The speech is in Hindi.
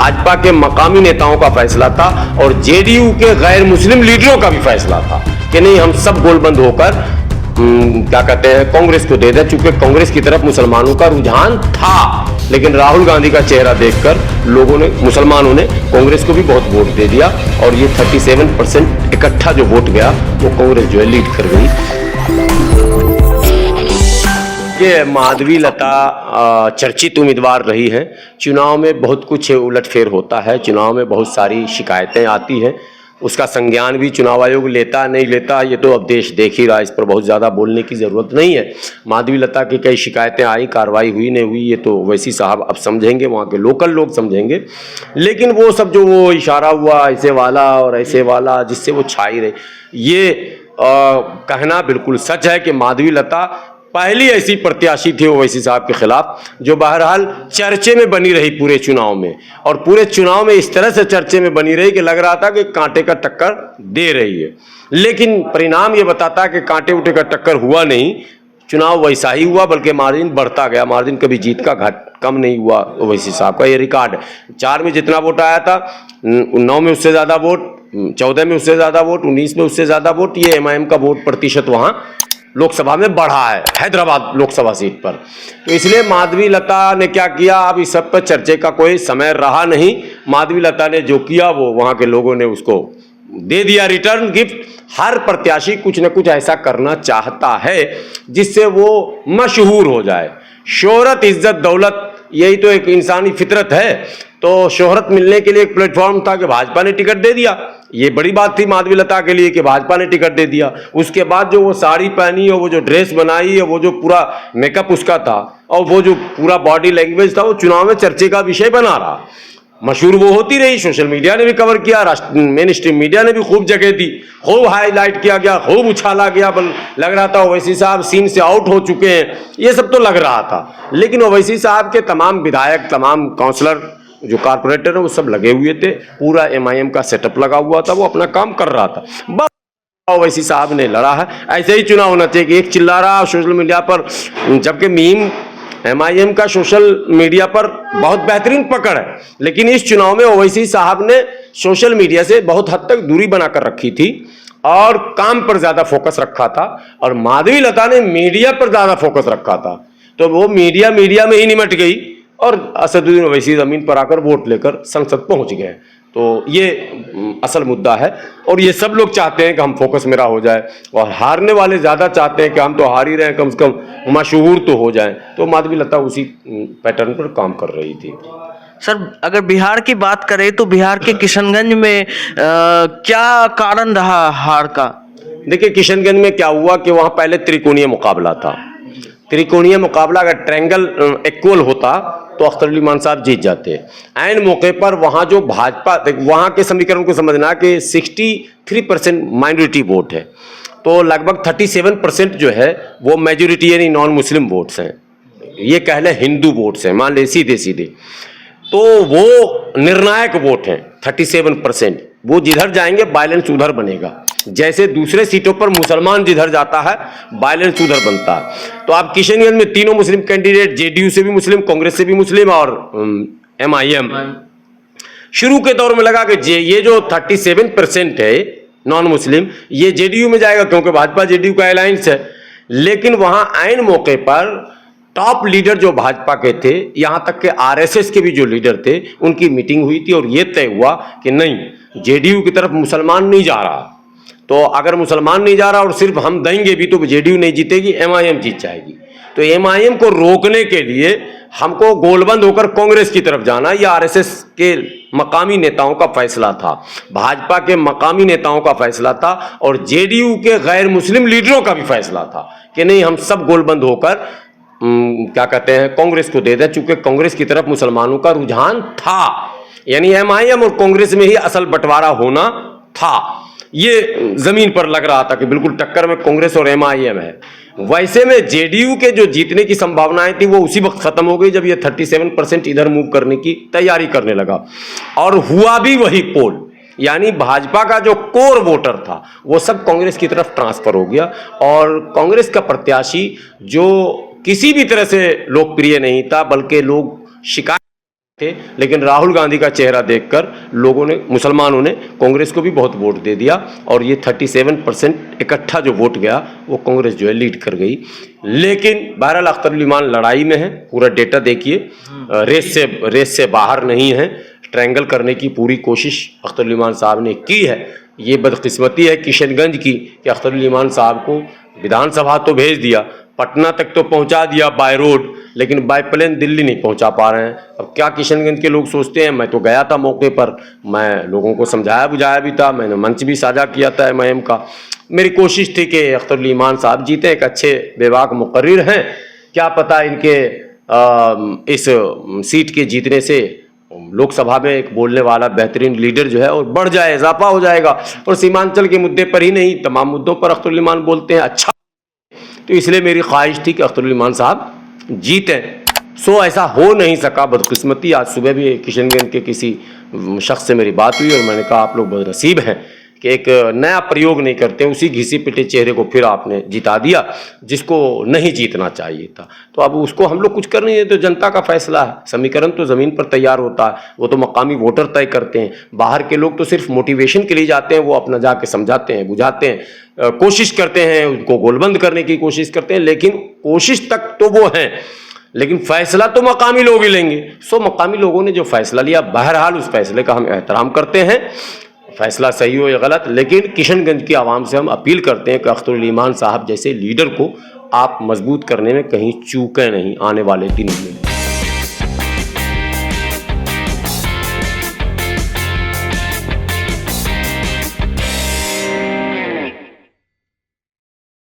भाजपा के मकामी नेताओं का फैसला था और जेडीयू के गैर मुस्लिम लीडरों का भी फैसला था कि नहीं, हम सब गोलबंद होकर क्या कहते हैं कांग्रेस को दे दें, चूंकि कांग्रेस की तरफ मुसलमानों का रुझान था। लेकिन राहुल गांधी का चेहरा देखकर लोगों ने, मुसलमानों ने कांग्रेस को भी बहुत वोट दे दिया और ये 37% इकट्ठा जो वोट गया वो कांग्रेस जो है लीड कर गई। ये माधवी लता चर्चित उम्मीदवार रही है। चुनाव में बहुत कुछ उलटफेर होता है, चुनाव में बहुत सारी शिकायतें आती हैं, उसका संज्ञान भी चुनाव आयोग लेता नहीं लेता ये तो अब देश देख ही रहा है, इस पर बहुत ज़्यादा बोलने की ज़रूरत नहीं है। माधवी लता की कई शिकायतें आई, कार्रवाई हुई नहीं हुई ये तो वैसी साहब अब समझेंगे, वहाँ के लोकल लोग समझेंगे। लेकिन वो सब जो वो इशारा हुआ ऐसे वाला और ऐसे वाला जिससे वो छाई रहे, ये कहना बिल्कुल सच है कि माधवी लता पहली ऐसी प्रत्याशी थी ओवैसी साहब के खिलाफ जो बहरहाल चर्चे में बनी रही पूरे चुनाव में, और पूरे चुनाव में इस तरह से चर्चे में बनी रही कि लग रहा था कि कांटे का टक्कर दे रही है। लेकिन परिणाम ये बताता है कि कांटे उठे का टक्कर हुआ नहीं, चुनाव वैसा ही हुआ, बल्कि मार्जिन बढ़ता गया। मार्जिन कभी जीत का घट कम नहीं हुआ ओवैसी साहब का, ये रिकॉर्ड है। 4 में जितना वोट आया था, 9 में उससे ज़्यादा वोट, 14 में उससे ज़्यादा वोट, 19 में उससे ज़्यादा वोट, ये MIM का वोट प्रतिशत वहाँ लोकसभा में बढ़ा है, हैदराबाद लोकसभा सीट पर। तो इसलिए माधवी लता ने क्या किया, अब इस सब पर चर्चे का कोई समय रहा नहीं। माधवी लता ने जो किया वो वहाँ के लोगों ने उसको दे दिया रिटर्न गिफ्ट। हर प्रत्याशी कुछ न कुछ ऐसा करना चाहता है जिससे वो मशहूर हो जाए। शोहरत, इज्जत, दौलत, यही तो एक इंसानी फितरत है। तो शोहरत मिलने के लिए एक प्लेटफॉर्म था कि भाजपा ने टिकट दे दिया, ये बड़ी बात थी माधवी लता के लिए कि भाजपा ने टिकट दे दिया। उसके बाद जो वो साड़ी पहनी और वो जो ड्रेस बनाई और वो जो पूरा मेकअप उसका था और वो जो पूरा बॉडी लैंग्वेज था, वो चुनाव में चर्चे का विषय बना रहा। मशहूर वो होती रही, सोशल मीडिया ने भी कवर किया, मेन स्ट्रीम मीडिया ने भी खूब जगह दी, खूब हाईलाइट किया गया, खूब उछाला गया। लग रहा था ओवैसी साहब सीन से आउट हो चुके हैं, ये सब तो लग रहा था। लेकिन ओवैसी साहब के तमाम विधायक, तमाम काउंसलर, जो कारपोरेटर है, वो सब लगे हुए थे, पूरा MIM का सेटअप लगा हुआ था, वो अपना काम कर रहा था। बस ओवैसी साहब ने लड़ा है। ऐसे ही चुनाव होना चाहिए कि एक चिल्ला रहा सोशल मीडिया पर, जबकि मीम MIM का सोशल मीडिया पर बहुत बेहतरीन पकड़ है, लेकिन इस चुनाव में ओवैसी साहब ने सोशल मीडिया से बहुत हद तक दूरी बनाकर रखी थी और काम पर ज्यादा फोकस रखा था, और माधवी लता ने मीडिया पर ज्यादा फोकस रखा था। तो वो मीडिया में ही निमट गई और असदुद्दीन ओवैसी जमीन पर आकर वोट लेकर संसद पहुंच गए। तो ये असल मुद्दा है और ये सब लोग चाहते हैं कि हम फोकस मेरा हो जाए, और हारने वाले ज़्यादा चाहते हैं कि हम तो हार ही रहे हैं, कम से कम मशहूर तो हो जाएं। तो माधवी लता उसी पैटर्न पर काम कर रही थी। सर, अगर बिहार की बात करें तो बिहार के किशनगंज में क्या कारण रहा हार का? देखिए, किशनगंज में क्या हुआ कि वहाँ पहले त्रिकोणीय मुकाबला था। त्रिकोणीय मुकाबला अगर ट्रायंगल इक्वल होता तो अख्तर अली मान साहब जीत जाते। ऐन मौके पर वहाँ जो भाजपा, वहाँ के समीकरण को समझना कि 63% माइनॉरिटी वोट है, तो लगभग 37% जो है वो मेजोरिटी यानी नॉन मुस्लिम वोट्स हैं, ये कह लें हिंदू वोट्स हैं, मान ले सीधे सीधे। तो वो निर्णायक वोट हैं 37%, वो जिधर जाएंगे बैलेंस उधर बनेगा। जैसे दूसरे सीटों पर मुसलमान जिधर जाता है बैलेंस उधर बनता है। तो आप किशनगंज में तीनों मुस्लिम कैंडिडेट, जेडीयू से भी मुस्लिम, कांग्रेस से भी मुस्लिम और MIM, शुरू के दौर में लगा कि ये जो 37% है नॉन मुस्लिम, ये जेडीयू में जाएगा क्योंकि भाजपा जेडीयू का अलायंस है। लेकिन वहां ऐन मौके पर टॉप लीडर जो भाजपा के थे, यहां तक के RSS के भी जो लीडर थे, उनकी मीटिंग हुई थी और यह तय हुआ कि नहीं, जेडीयू की तरफ मुसलमान नहीं जा रहा। तो अगर मुसलमान नहीं जा रहा और सिर्फ हम देंगे भी तो जेडीयू नहीं जीतेगी, MIM जीत जाएगी। तो MIM को रोकने के लिए हमको गोलबंद होकर कांग्रेस की तरफ जाना, यह RSS के मकामी नेताओं का फैसला था, भाजपा के मकामी नेताओं का फैसला था और जेडीयू के गैर मुस्लिम लीडरों का भी फैसला था कि नहीं, हम सब गोलबंद होकर क्या कहते हैं कांग्रेस को दे दें, चूंकि कांग्रेस की तरफ मुसलमानों का रुझान था। यानी MIM और कांग्रेस में ही असल बंटवारा होना था। ये जमीन पर लग रहा था कि बिल्कुल टक्कर में कांग्रेस और MIM है। वैसे में जेडीयू के जो जीतने की संभावनाएं थी वो उसी वक्त खत्म हो गई जब ये 37% इधर मूव करने की तैयारी करने लगा, और हुआ भी वही पोल। यानी भाजपा का जो कोर वोटर था वो सब कांग्रेस की तरफ ट्रांसफर हो गया, और कांग्रेस का प्रत्याशी जो किसी भी तरह से लोकप्रिय नहीं था, बल्कि लोग शिकायत थे, लेकिन राहुल गांधी का चेहरा देखकर लोगों ने, मुसलमानों ने कांग्रेस को भी बहुत वोट दे दिया और ये 37% इकट्ठा जो वोट गया वो कांग्रेस जो है लीड कर गई। लेकिन बहरहाल अख्तर उल ईमान लड़ाई में है, पूरा डेटा देखिए, रेस से बाहर नहीं है, ट्रायंगल करने की पूरी कोशिश अख्तर उल ईमान साहब ने की है। ये बदकिस्मती है किशनगंज की कि अख्तर उल ईमान साहब को विधानसभा तो भेज दिया, पटना तक तो पहुंचा दिया बाय रोड, लेकिन बाय प्लेन दिल्ली नहीं पहुंचा पा रहे हैं। अब क्या किशनगंज के लोग सोचते हैं, मैं तो गया था मौके पर, मैं लोगों को समझाया बुझाया भी था, मैंने मंच भी साझा किया था एमआईएम का। मेरी कोशिश थी कि अख्तर उल ईमान साहब जीते, एक अच्छे बेबाक मुकर्रिर हैं, क्या पता इनके इस सीट के जीतने से लोकसभा में एक बोलने वाला बेहतरीन लीडर जो है और बढ़ जाए, इजाफा हो जाएगा। और सीमांचल के मुद्दे पर ही नहीं, तमाम मुद्दों पर अख्तर उल ईमान बोलते हैं अच्छा, तो इसलिए मेरी ख्वाहिश थी कि अख्तर उल ईमान साहब जीते। सो ऐसा हो नहीं सका, बदकिस्मती। आज सुबह भी किशनगंज के किसी शख्स से मेरी बात हुई और मैंने कहा आप लोग बदनसीब हैं कि एक नया प्रयोग नहीं करते, उसी घिसी पिटे चेहरे को फिर आपने जिता दिया जिसको नहीं जीतना चाहिए था। तो अब उसको हम लोग कुछ कर नहीं है, तो जनता का फैसला है। समीकरण तो ज़मीन पर तैयार होता है, वो तो मकामी वोटर तय करते हैं। बाहर के लोग तो सिर्फ मोटिवेशन के लिए जाते हैं, वो अपना जाके समझाते हैं, बुझाते हैं, कोशिश करते हैं, उनको गोलबंद करने की कोशिश करते हैं, लेकिन कोशिश तक तो वो हैं, लेकिन फैसला तो मकामी लोग ही लेंगे। सो मकामी लोगों ने जो फैसला लिया, बहरहाल उस फैसले का हम एहतराम करते हैं, फैसला सही हो या गलत, लेकिन किशनगंज की आवाम से हम अपील करते हैं कि अख्तर उल ईमान साहब जैसे लीडर को आप मजबूत करने में कहीं चूकें नहीं आने वाले दिनों में।